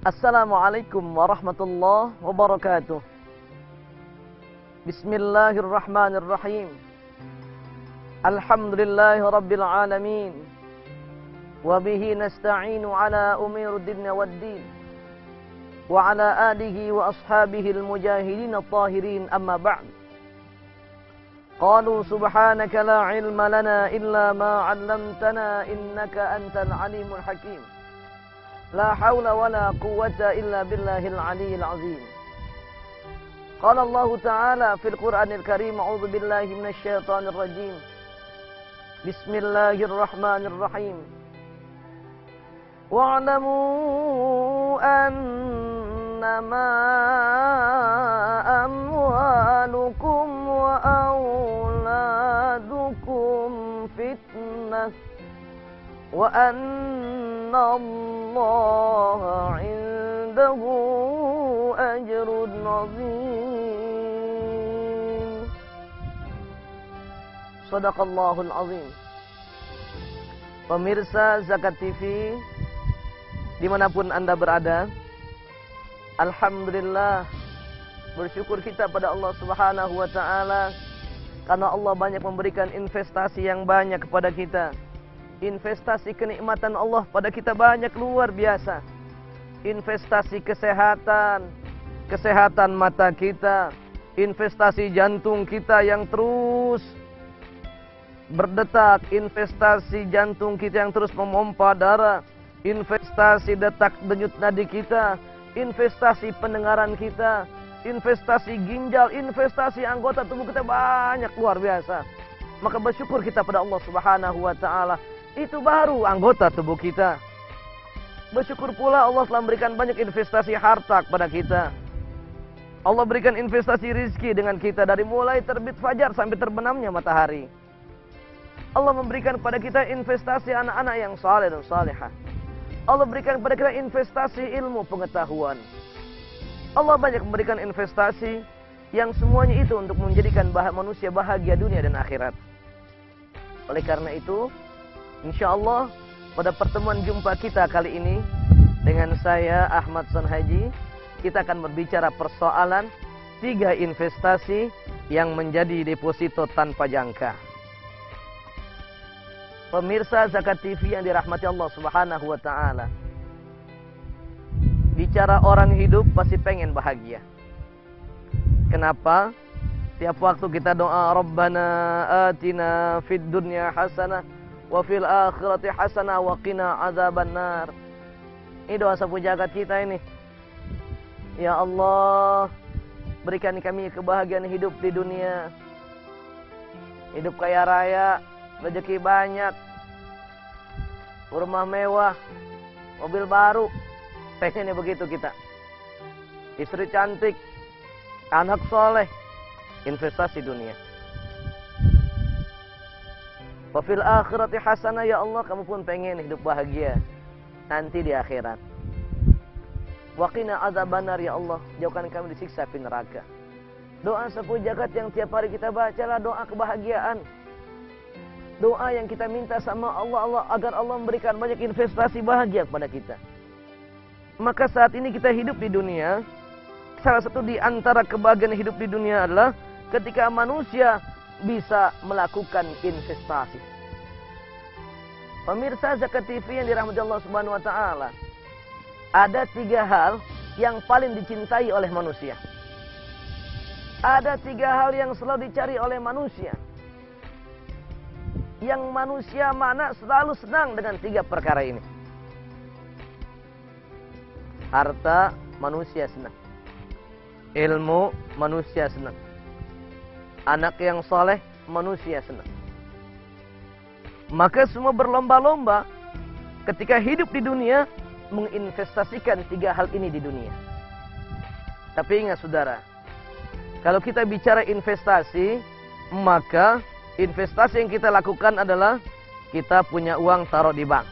Assalamualaikum warahmatullahi wabarakatuh. Bismillahirrahmanirrahim. Alhamdulillahi rabbil alamin. Wabihi nasta'inu ala umiruddin waddin. Wa ala alihi wa ashabihi al-mujahidin at-tahirin amma ba'd. Qalu subhanaka la ilma lana illa ma 'allamtana innaka antal alimul hakim. La hawla wa la quwwata illa billahil aliyyil azim. Qala Allah Ta'ala fil Qur'anil Karim, a'udzu billahi minasy syaithanir rajim. Bismillahirrahmanirrahim. Wa'lamu annama amwalukum wa auladukum fitnah wa anna Allaha 'indahu ajrun 'azim. Shadaqallahul 'azim. Pemirsa Zakat TV dimanapun Anda berada, alhamdulillah, bersyukur kita pada Allah Subhanahu wa Ta'ala karena Allah banyak memberikan investasi yang banyak kepada kita. Investasi kenikmatan Allah pada kita banyak, luar biasa. Investasi kesehatan, kesehatan mata kita, investasi jantung kita yang terus berdetak, investasi jantung kita yang terus memompa darah, investasi detak denyut nadi kita, investasi pendengaran kita, investasi ginjal, investasi anggota tubuh kita banyak, luar biasa. Maka bersyukur kita pada Allah Subhanahu wa Ta'ala. Itu baru anggota tubuh kita. Bersyukur pula Allah telah memberikan banyak investasi harta kepada kita. Allah berikan investasi rizki dengan kita dari mulai terbit fajar sampai terbenamnya matahari. Allah memberikan kepada kita investasi anak-anak yang saleh dan salihah. Allah berikan kepada kita investasi ilmu pengetahuan. Allah banyak memberikan investasi yang semuanya itu untuk menjadikan manusia bahagia dunia dan akhirat. Oleh karena itu, insyaallah pada pertemuan jumpa kita kali ini dengan saya Ahmad San Haji, kita akan berbicara persoalan 3 investasi yang menjadi deposito tanpa jangka. Pemirsa Zakat TV yang dirahmati Allah Subhanahu wa Ta'ala, bicara orang hidup pasti pengen bahagia. Kenapa? Tiap waktu kita doa, Rabbana atina fid dunya hasanah wa fil akhirati hasanah wa qina azabannar. Ini doa sapu jagat kita ini. Ya Allah, berikan kami kebahagiaan hidup di dunia. Hidup kaya raya, rezeki banyak, rumah mewah, mobil baru. Pengennya begitu kita. Istri cantik, anak soleh, investasi dunia. Wafil akhirati hasanah, ya Allah, kamu pun pengen hidup bahagia nanti di akhirat. Waqina azabannar, ya Allah, jauhkan kami disiksa api neraka. Doa sapu jagat yang tiap hari kita bacalah doa kebahagiaan. Doa yang kita minta sama Allah agar Allah memberikan banyak investasi bahagia kepada kita. Maka saat ini kita hidup di dunia, salah satu di antara kebahagiaan hidup di dunia adalah ketika manusia bisa melakukan investasi. Pemirsa Zakat TV yang dirahmati Allah Subhanahu wa Ta'ala, ada 3 hal yang paling dicintai oleh manusia. Ada 3 hal yang selalu dicari oleh manusia. Yang manusia mana selalu senang dengan 3 perkara ini. Harta, manusia senang. Ilmu, manusia senang. Anak yang soleh, manusia senang. Maka semua berlomba-lomba ketika hidup di dunia menginvestasikan 3 hal ini di dunia. Tapi ingat saudara, kalau kita bicara investasi, maka investasi yang kita lakukan adalah kita punya uang taruh di bank.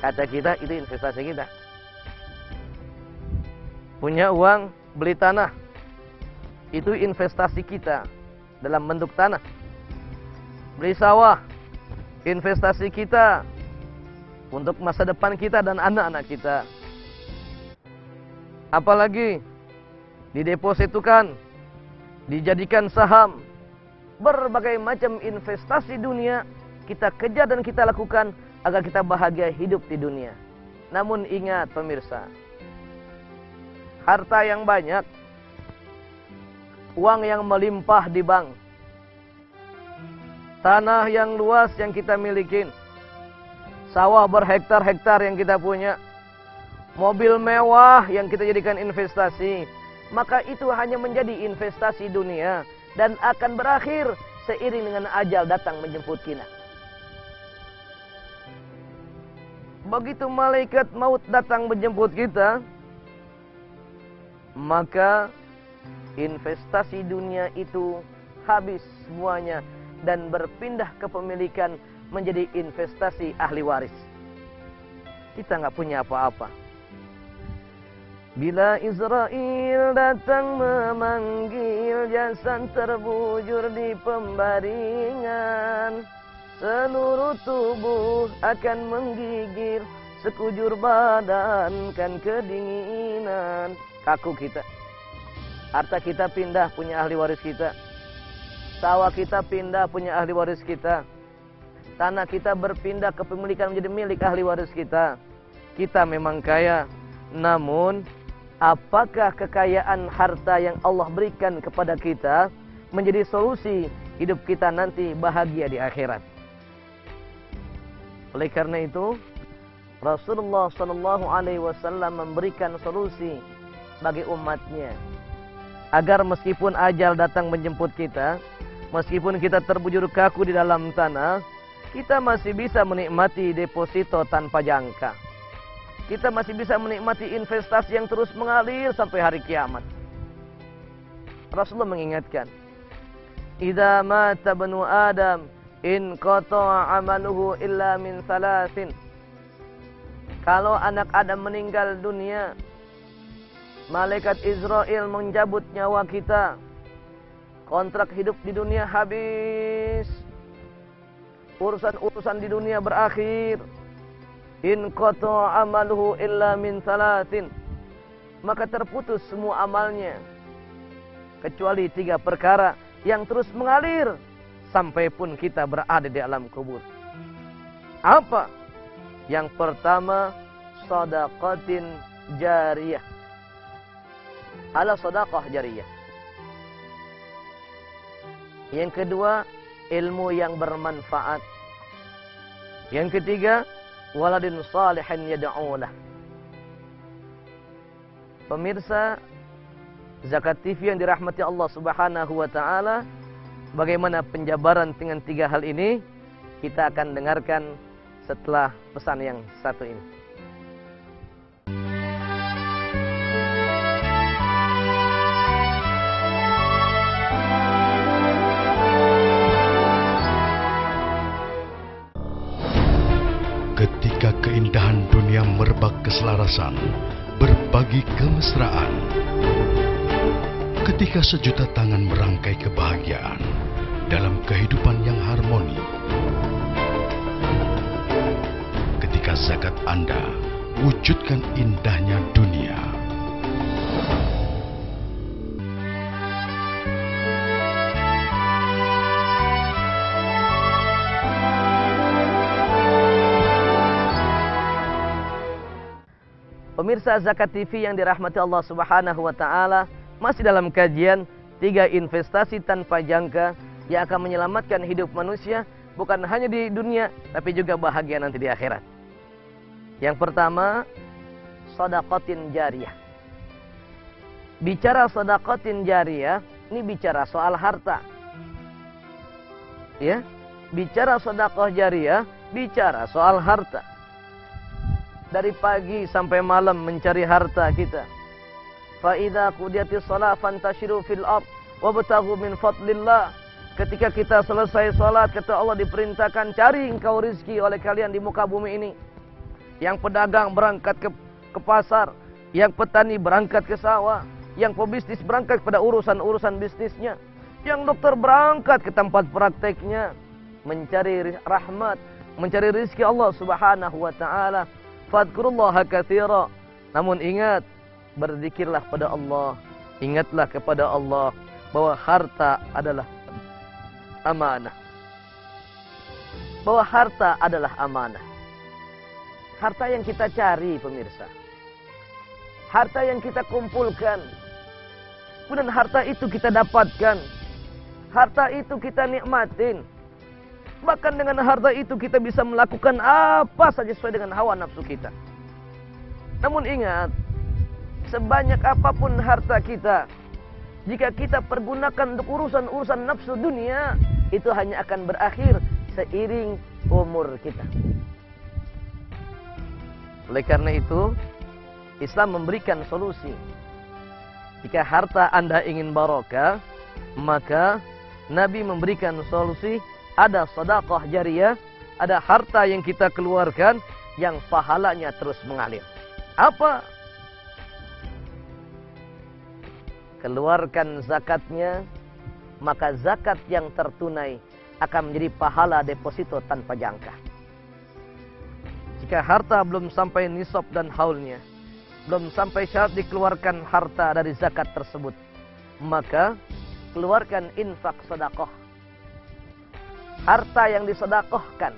Kata kita, itu investasi kita. Punya uang beli tanah, itu investasi kita dalam bentuk tanah. Beli sawah, investasi kita untuk masa depan kita dan anak-anak kita. apalagi didepositukan, dijadikan saham, berbagai macam investasi dunia kita kejar dan kita lakukan agar kita bahagia hidup di dunia. Namun ingat pemirsa, harta yang banyak, uang yang melimpah di bank, tanah yang luas yang kita milikin, sawah berhektar-hektar yang kita punya, mobil mewah yang kita jadikan investasi, maka itu hanya menjadi investasi dunia dan akan berakhir seiring dengan ajal datang menjemput kita. Begitu malaikat maut datang menjemput kita, maka investasi dunia itu habis semuanya dan berpindah kepemilikan menjadi investasi ahli waris. Kita nggak punya apa-apa. Bila Israel datang memanggil, jasad terbujur di pembaringan, seluruh tubuh akan menggigil, sekujur badan kan kedinginan. Kaku kita. Harta kita pindah punya ahli waris kita. Sawah kita pindah punya ahli waris kita. Tanah kita berpindah kepemilikan menjadi milik ahli waris kita. Kita memang kaya, namun apakah kekayaan harta yang Allah berikan kepada kita menjadi solusi hidup kita nanti bahagia di akhirat? Oleh karena itu, Rasulullah SAW memberikan solusi bagi umatnya agar meskipun ajal datang menjemput kita, meskipun kita terbujur kaku di dalam tanah, kita masih bisa menikmati deposito tanpa jangka. Kita masih bisa menikmati investasi yang terus mengalir sampai hari kiamat. Rasulullah mengingatkan, "Idza mata banu Adam in qata'a amaluhu illa min salasin." Kalau anak Adam meninggal dunia, malaikat Israel mencabut nyawa kita. Kontrak hidup di dunia habis. Urusan-urusan di dunia berakhir. In qata'a amaluhu illa min salasin. Maka terputus semua amalnya. Kecuali 3 perkara yang terus mengalir sampai pun kita berada di alam kubur. Apa? Yang pertama, shadaqatin jariyah. Ala shadaqah jariyah. Yang kedua, ilmu yang bermanfaat. Yang ketiga, waladin salihin yad'ulah. Pemirsa Zakat TV yang dirahmati Allah Subhanahu wa taala, bagaimana penjabaran dengan 3 hal ini? Kita akan dengarkan setelah pesan yang satu ini. Ketika keindahan dunia merebak keselarasan, berbagi kemesraan. Ketika sejuta tangan merangkai kebahagiaan dalam kehidupan yang harmoni. Ketika zakat Anda wujudkan indahnya dunia. Pemirsa Zakat TV yang dirahmati Allah Subhanahu wa taala, masih dalam kajian 3 investasi tanpa jangka yang akan menyelamatkan hidup manusia bukan hanya di dunia tapi juga bahagia nanti di akhirat. Yang pertama, shadaqatin jariyah. Bicara shadaqatin jariyah, ini bicara soal harta. Ya, bicara shadaqah jariyah, bicara soal harta. Dari pagi sampai malam mencari harta kita. Fa idza qudiyatis shalah fantashiru fil ard wabtaghu min fadlillah. Ketika kita selesai salat, kata Allah, diperintahkan cari engkau rizki oleh kalian di muka bumi ini. Yang pedagang berangkat ke pasar, yang petani berangkat ke sawah, yang pebisnis berangkat pada urusan-urusan bisnisnya, yang dokter berangkat ke tempat prakteknya, mencari rahmat, mencari rizki Allah Subhanahu wa taala. Fadkurullaha katsira. Namun ingat, berzikirlah pada Allah, ingatlah kepada Allah bahwa harta adalah amanah. Bahwa harta adalah amanah. Harta yang kita cari, pemirsa. Harta yang kita kumpulkan. Kemudian harta itu kita dapatkan. Harta itu kita nikmatin. Bahkan dengan harta itu kita bisa melakukan apa saja sesuai dengan hawa nafsu kita. Namun ingat, sebanyak apapun harta kita, jika kita pergunakan untuk urusan-urusan nafsu dunia, itu hanya akan berakhir seiring umur kita. Oleh karena itu, Islam memberikan solusi. Jika harta Anda ingin barokah, maka Nabi memberikan solusi. Ada sedekah jariyah, ada harta yang kita keluarkan yang pahalanya terus mengalir. Apa? Keluarkan zakatnya, maka zakat yang tertunai akan menjadi pahala deposito tanpa jangka. Jika harta belum sampai nisab dan haulnya, belum sampai syarat dikeluarkan harta dari zakat tersebut, maka keluarkan infak sedekah. Harta yang disedekahkan,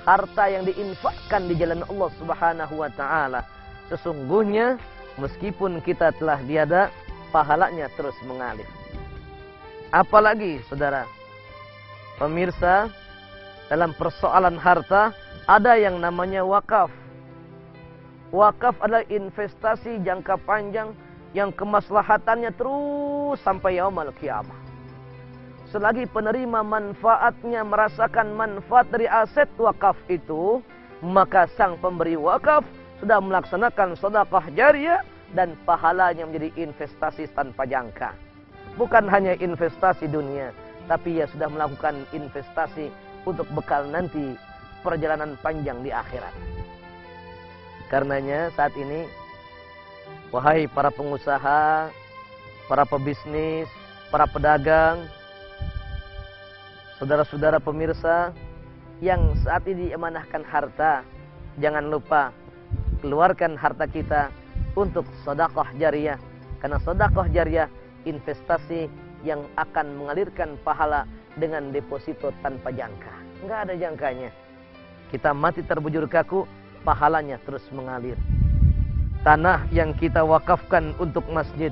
harta yang diinfakkan di jalan Allah Subhanahu wa taala, sesungguhnya meskipun kita telah tiada, pahalanya terus mengalir. Apalagi saudara, pemirsa, dalam persoalan harta ada yang namanya wakaf. Wakaf adalah investasi jangka panjang yang kemaslahatannya terus sampai yaumul qiyamah. Selagi penerima manfaatnya merasakan manfaat dari aset wakaf itu, maka sang pemberi wakaf sudah melaksanakan sedekah jariyah dan pahalanya menjadi investasi tanpa jangka. Bukan hanya investasi dunia, tapi ia sudah melakukan investasi untuk bekal nanti perjalanan panjang di akhirat. Karenanya saat ini, wahai para pengusaha, para pebisnis, para pedagang, saudara-saudara pemirsa yang saat ini diamanahkan harta, jangan lupa keluarkan harta kita untuk sedekah jariyah. Karena sedekah jariyah investasi yang akan mengalirkan pahala dengan deposito tanpa jangka. Enggak ada jangkanya. Kita mati terbujur kaku, pahalanya terus mengalir. Tanah yang kita wakafkan untuk masjid,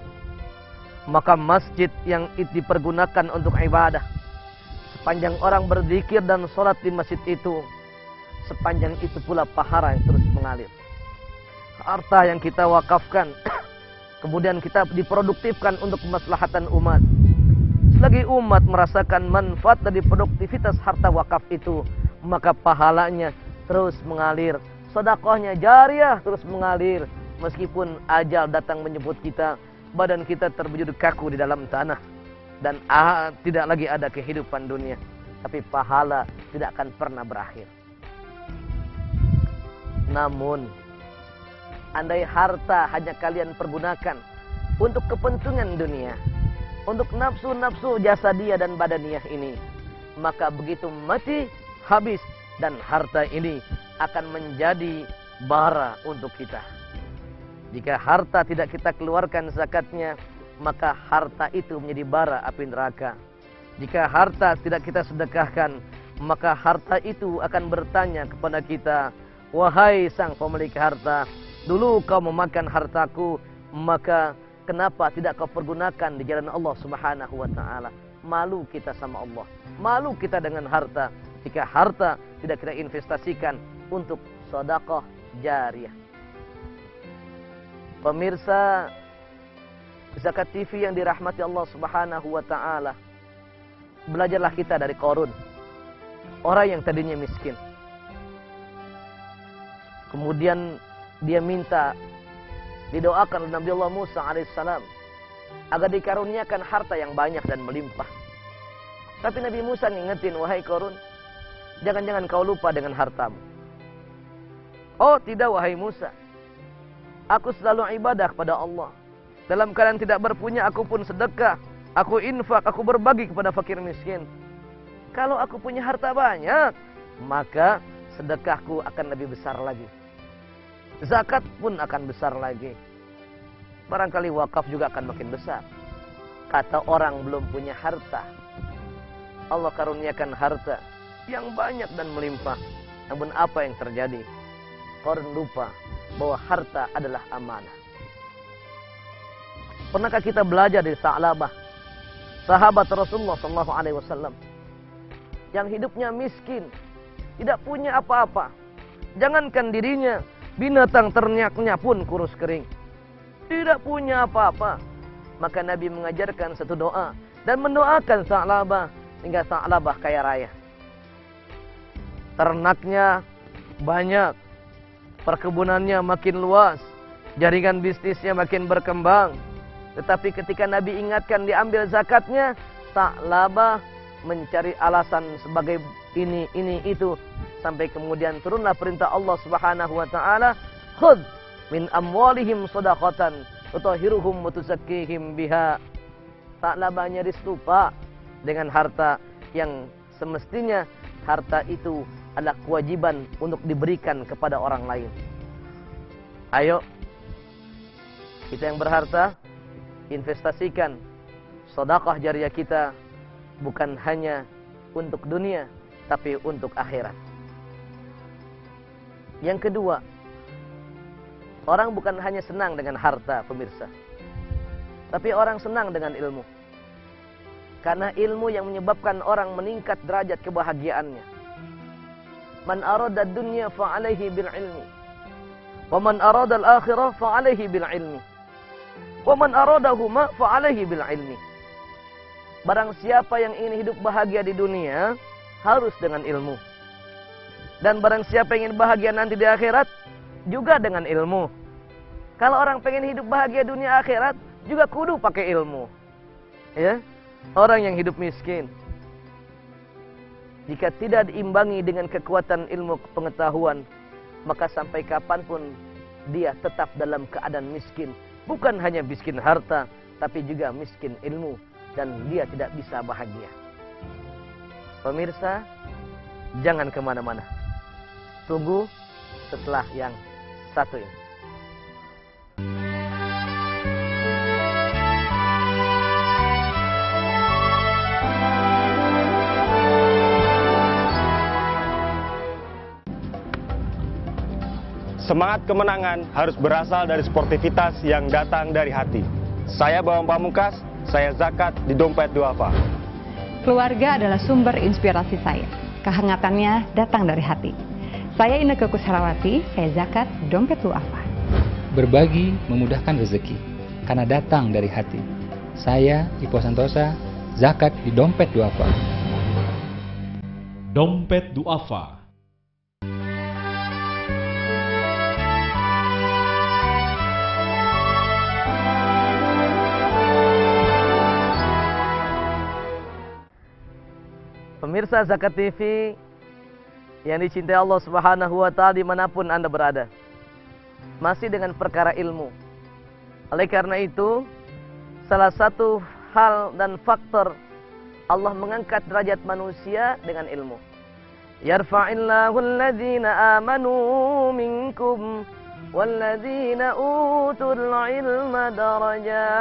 maka masjid yang dipergunakan untuk ibadah, sepanjang orang berzikir dan sholat di masjid itu, sepanjang itu pula pahala yang terus mengalir. Harta yang kita wakafkan, kemudian kita diproduktifkan untuk kemaslahatan umat. Selagi umat merasakan manfaat dari produktivitas harta wakaf itu, maka pahalanya terus mengalir. Sedekahnya jariyah terus mengalir. Meskipun ajal datang menjemput kita, badan kita terbujur kaku di dalam tanah. Dan tidak lagi ada kehidupan dunia, tapi pahala tidak akan pernah berakhir. Namun, andai harta hanya kalian pergunakan untuk kepentingan dunia, untuk nafsu-nafsu jasadiyah dan badaniyah ini, maka begitu mati, habis, dan harta ini akan menjadi bara untuk kita. Jika harta tidak kita keluarkan zakatnya, maka harta itu menjadi bara api neraka. Jika harta tidak kita sedekahkan, maka harta itu akan bertanya kepada kita, wahai sang pemilik harta, dulu kau memakan hartaku, maka kenapa tidak kau pergunakan di jalan Allah Subhanahu wa taala? Malu kita sama Allah, malu kita dengan harta jika harta tidak kita investasikan untuk sedekah jariyah. Pemirsa Zakat TV yang dirahmati Allah Subhanahu wa taala, belajarlah kita dari Qarun, orang yang tadinya miskin. Kemudian dia minta didoakan oleh Nabi Allah Musa alaihissalam agar dikaruniakan harta yang banyak dan melimpah. Tapi Nabi Musa ngingetin, wahai Qarun, jangan-jangan kau lupa dengan hartamu. Oh tidak wahai Musa, aku selalu ibadah kepada Allah. Dalam keadaan tidak berpunya, aku pun sedekah, aku infak, aku berbagi kepada fakir miskin. Kalau aku punya harta banyak, maka sedekahku akan lebih besar lagi. Zakat pun akan besar lagi. barangkali wakaf juga akan makin besar. Kata orang belum punya harta, Allah karuniakan harta yang banyak dan melimpah. Namun apa yang terjadi? Orang lupa bahwa harta adalah amanah. Pernahkah kita belajar dari Sa'labah, sahabat Rasulullah SAW, yang hidupnya miskin, tidak punya apa-apa. Jangankan dirinya, binatang ternaknya pun kurus kering. Tidak punya apa-apa. Maka Nabi mengajarkan satu doa dan mendoakan Sa'labah hingga Sa'labah kaya raya. Ternaknya banyak, perkebunannya makin luas, jaringan bisnisnya makin berkembang. Tetapi ketika Nabi ingatkan diambil zakatnya, Sa'labah mencari alasan sebagai ini, itu. Sampai kemudian turunlah perintah Allah Subhanahu wa taala, "Khudh min amwalihim shadaqatan tutahhiruhum wa tuzakkihim biha." Sa'labah nyaris lupa dengan harta yang semestinya harta itu adalah kewajiban untuk diberikan kepada orang lain. Ayo, kita yang berharta, investasikan sedekah jariah kita bukan hanya untuk dunia, tapi untuk akhirat. Yang kedua, orang bukan hanya senang dengan harta, pemirsa, tapi orang senang dengan ilmu. Karena ilmu yang menyebabkan orang meningkat derajat kebahagiaannya. Man arada dunya fa'alaihi bil ilmi, wa man arada al-akhirah fa'alaihi bil ilmi, wa man aradahuma fa'alaihi bil ilmi. Barang siapa yang ingin hidup bahagia di dunia, harus dengan ilmu. Dan barang siapa yang ingin bahagia nanti di akhirat, juga dengan ilmu. Kalau orang pengen hidup bahagia dunia akhirat, juga kudu pakai ilmu. Ya, orang yang hidup miskin, jika tidak diimbangi dengan kekuatan ilmu pengetahuan, maka sampai kapanpun dia tetap dalam keadaan miskin. Bukan hanya miskin harta, tapi juga miskin ilmu. Dan dia tidak bisa bahagia. Pemirsa, jangan kemana-mana. Tunggu setelah yang satu ini. Semangat kemenangan harus berasal dari sportivitas yang datang dari hati. Saya Bambang Pamungkas, saya zakat di Dompet Duafa. Keluarga adalah sumber inspirasi saya. Kehangatannya datang dari hati. Saya Inneke Koesherawati, saya zakat di Dompet Duafa. Berbagi memudahkan rezeki, karena datang dari hati. Saya Ipo Santosa, zakat di Dompet Duafa. Dompet Duafa. Pemirsa Zakat TV yang dicintai Allah Subhanahu wa taala dimanapun Anda berada, masih dengan perkara ilmu. Oleh karena itu, salah satu hal dan faktor Allah mengangkat derajat manusia dengan ilmu. Yarfa'illahu alladhina amanu minkum walladhina utul ilma darajat.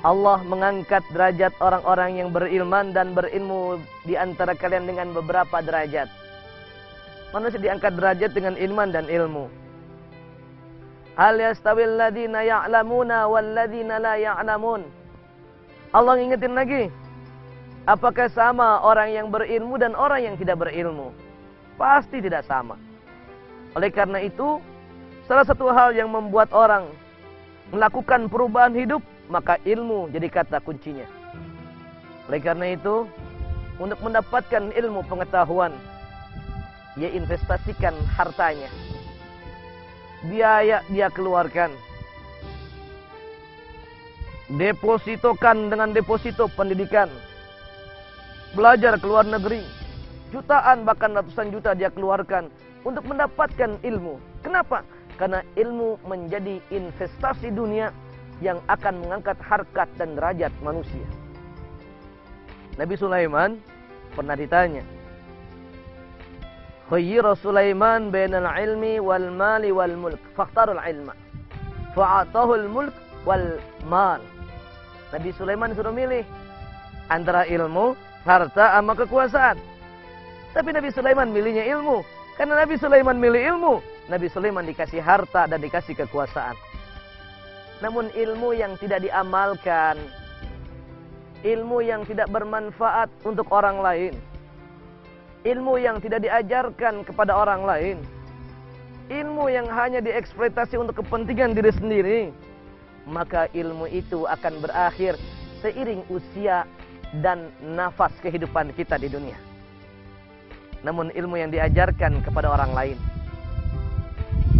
Allah mengangkat derajat orang-orang yang berilman dan berilmu di antara kalian dengan beberapa derajat. Manusia diangkat derajat dengan iman dan ilmu. Hal yastawil ladzina ya'lamuna wal ladzina la ya'lamun. Allah ingetin lagi, apakah sama orang yang berilmu dan orang yang tidak berilmu? Pasti tidak sama. Oleh karena itu, salah satu hal yang membuat orang melakukan perubahan hidup, maka ilmu jadi kata kuncinya. Oleh karena itu, untuk mendapatkan ilmu pengetahuan, dia investasikan hartanya. Biaya dia keluarkan. Depositokan dengan deposito pendidikan. Belajar ke luar negeri. Jutaan bahkan ratusan juta dia keluarkan untuk mendapatkan ilmu. Kenapa? Karena ilmu menjadi investasi dunia yang akan mengangkat harkat dan derajat manusia. Nabi Sulaiman pernah ditanya, Khayyira Sulaiman bainal ilmi wal mali wal mulk. Fakhtarul ilma. Fa'atahul mulk wal mal. Nabi Sulaiman suruh milih antara ilmu, harta, sama kekuasaan. Tapi Nabi Sulaiman milihnya ilmu. Karena Nabi Sulaiman milih ilmu, Nabi Sulaiman dikasih harta dan dikasih kekuasaan. Namun ilmu yang tidak diamalkan, ilmu yang tidak bermanfaat untuk orang lain, ilmu yang tidak diajarkan kepada orang lain, ilmu yang hanya dieksploitasi untuk kepentingan diri sendiri, maka ilmu itu akan berakhir seiring usia dan nafas kehidupan kita di dunia. Namun ilmu yang diajarkan kepada orang lain,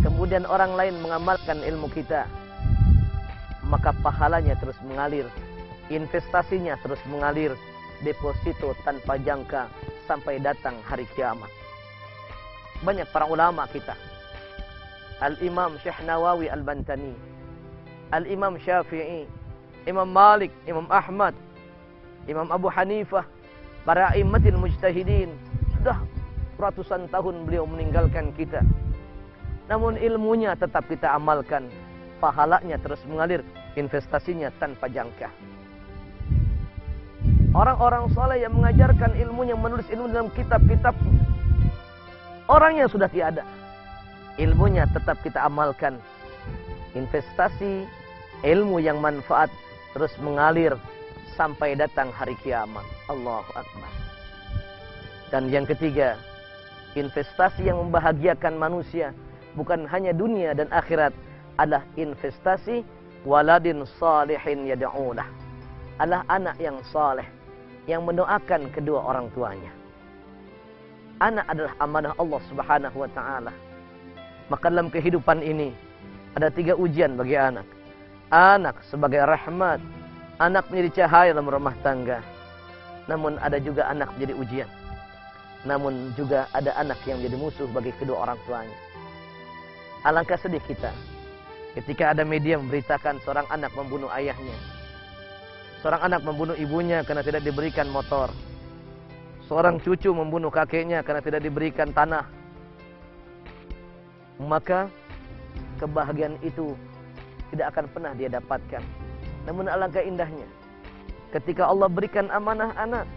kemudian orang lain mengamalkan ilmu kita, maka pahalanya terus mengalir, investasinya terus mengalir, deposito tanpa jangka sampai datang hari kiamat. Banyak para ulama kita, Al-Imam Syekh Nawawi Al-Bantani, Al-Imam Syafi'i, Imam Malik, Imam Ahmad, Imam Abu Hanifah, para a'immatil mujtahidin, sudah ratusan tahun beliau meninggalkan kita. Namun ilmunya tetap kita amalkan, pahalanya terus mengalir, investasinya tanpa jangka. Orang-orang soleh yang mengajarkan ilmunya, menulis ilmu dalam kitab-kitabnya, orangnya sudah tiada, ilmunya tetap kita amalkan. Investasi ilmu yang manfaat terus mengalir sampai datang hari kiamat. Allahu Akbar. Dan yang ketiga, investasi yang membahagiakan manusia bukan hanya dunia dan akhirat adalah investasi waladin salihin yad'ulah. Adalah anak yang saleh yang mendoakan kedua orang tuanya. Anak adalah amanah Allah Subhanahu wa taala. Maka dalam kehidupan ini ada 3 ujian bagi anak. Anak sebagai rahmat, anak menjadi cahaya dalam rumah tangga. Namun ada juga anak menjadi ujian. Namun juga ada anak yang menjadi musuh bagi kedua orang tuanya. Alangkah sedih kita ketika ada media memberitakan seorang anak membunuh ayahnya, seorang anak membunuh ibunya karena tidak diberikan motor, seorang cucu membunuh kakeknya karena tidak diberikan tanah. Maka kebahagiaan itu tidak akan pernah dia dapatkan. Namun alangkah indahnya ketika Allah berikan amanah anak,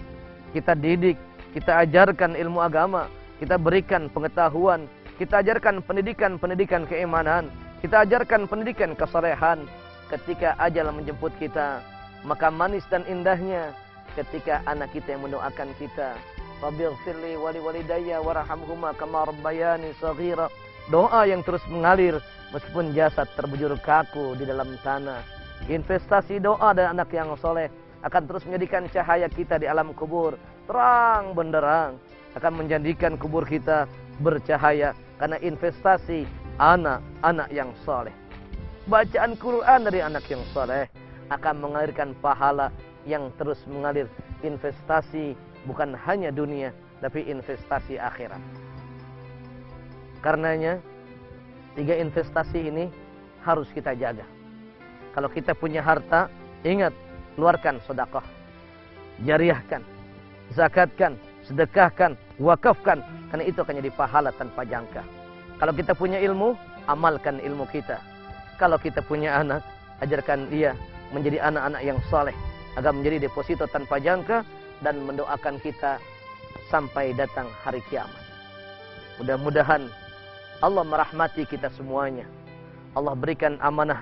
kita didik, kita ajarkan ilmu agama, kita berikan pengetahuan, kita ajarkan pendidikan keimanan, kita ajarkan pendidikan kesalehan. Ketika ajal menjemput kita, maka manis dan indahnya ketika anak kita yang mendoakan kita, Rabbighfirli wa liwalidayya warhamhuma kama rabbayani shaghira. Doa yang terus mengalir meskipun jasad terbujur kaku di dalam tanah. Investasi doa dan anak yang soleh akan terus menjadikan cahaya kita di alam kubur terang benderang, akan menjadikan kubur kita bercahaya karena investasi anak-anak yang soleh. Bacaan Quran dari anak yang soleh akan mengalirkan pahala yang terus mengalir. Investasi bukan hanya dunia, tapi investasi akhirat. Karenanya 3 investasi ini harus kita jaga. Kalau kita punya harta, ingat, keluarkan sedekah, jariahkan, zakatkan, sedekahkan, wakafkan, karena itu akan jadi pahala tanpa jangka. Kalau kita punya ilmu, amalkan ilmu kita. Kalau kita punya anak, ajarkan dia menjadi anak-anak yang saleh agar menjadi deposito tanpa jangka dan mendoakan kita sampai datang hari kiamat. Mudah-mudahan Allah merahmati kita semuanya. Allah berikan amanah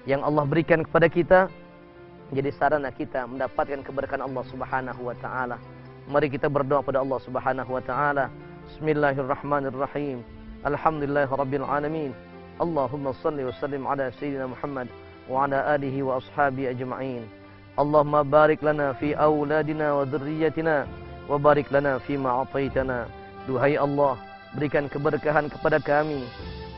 yang Allah berikan kepada kita menjadi sarana kita mendapatkan keberkahan Allah Subhanahu wa taala. Mari kita berdoa pada Allah Subhanahu wa taala. Bismillahirrahmanirrahim. Alhamdulillahirabbil alamin. Allahumma shalli wa sallim ala sayyidina Muhammad wa ala alihi wa ashabihi ajma'in. Allahumma barik lana fi auladina wa dhurriyyatina wa barik lana fi ma ataitana. Duhai Allah, berikan keberkahan kepada kami,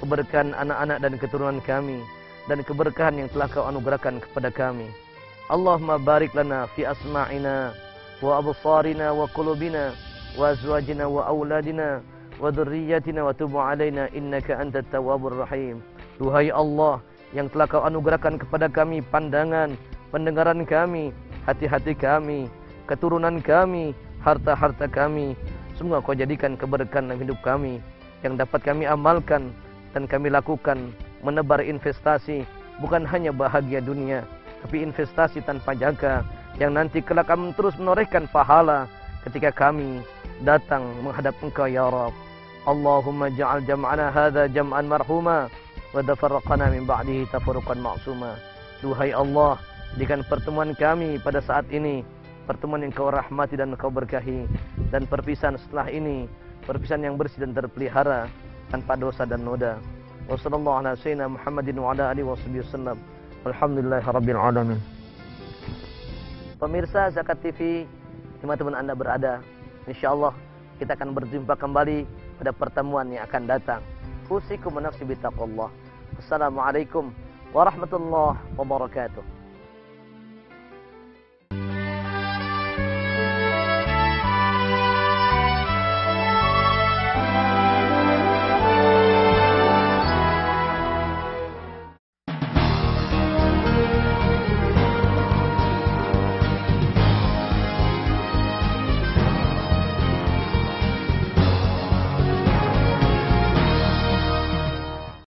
keberkahan anak-anak dan keturunan kami, dan keberkahan yang telah Kau anugerahkan kepada kami. Allahumma barik lana fi asma'ina wa absarina wa qulubina wa azwajina wa auladina wa dhurriyyatina wa tub 'alaina innaka antat tawwabur rahim. Duhai Allah yang telah Kau anugerahkan kepada kami pandangan, pendengaran kami, hati-hati kami, keturunan kami, harta-harta kami, Semoga Kau jadikan keberkahan dalam hidup kami yang dapat kami amalkan dan kami lakukan, menebar investasi bukan hanya bahagia dunia, tapi investasi tanpa jangka yang nanti kelak akan terus menorehkan pahala ketika kami datang menghadap Engkau ya Rabb. Allahumma ja'al jam'ana hadza jam'an marhuma wa tafarraqana min ba'dihi tafarruqan ma'suma. Duhai Allah, jadikan pertemuan kami pada saat ini pertemuan yang Kau rahmati dan Kau berkahi, dan perpisahan setelah ini perpisahan yang bersih dan terpelihara tanpa dosa dan noda. Wassallallahu ala sayyidina Muhammadin wa ala alihi wasallam. Alhamdulillahirabbil alamin. Pemirsa Zakat TV, teman-teman Anda berada, insyaallah kita akan berjumpa kembali pada pertemuan yang akan datang. Usikum nafsi bitaqwallah. Assalamualaikum warahmatullahi wabarakatuh.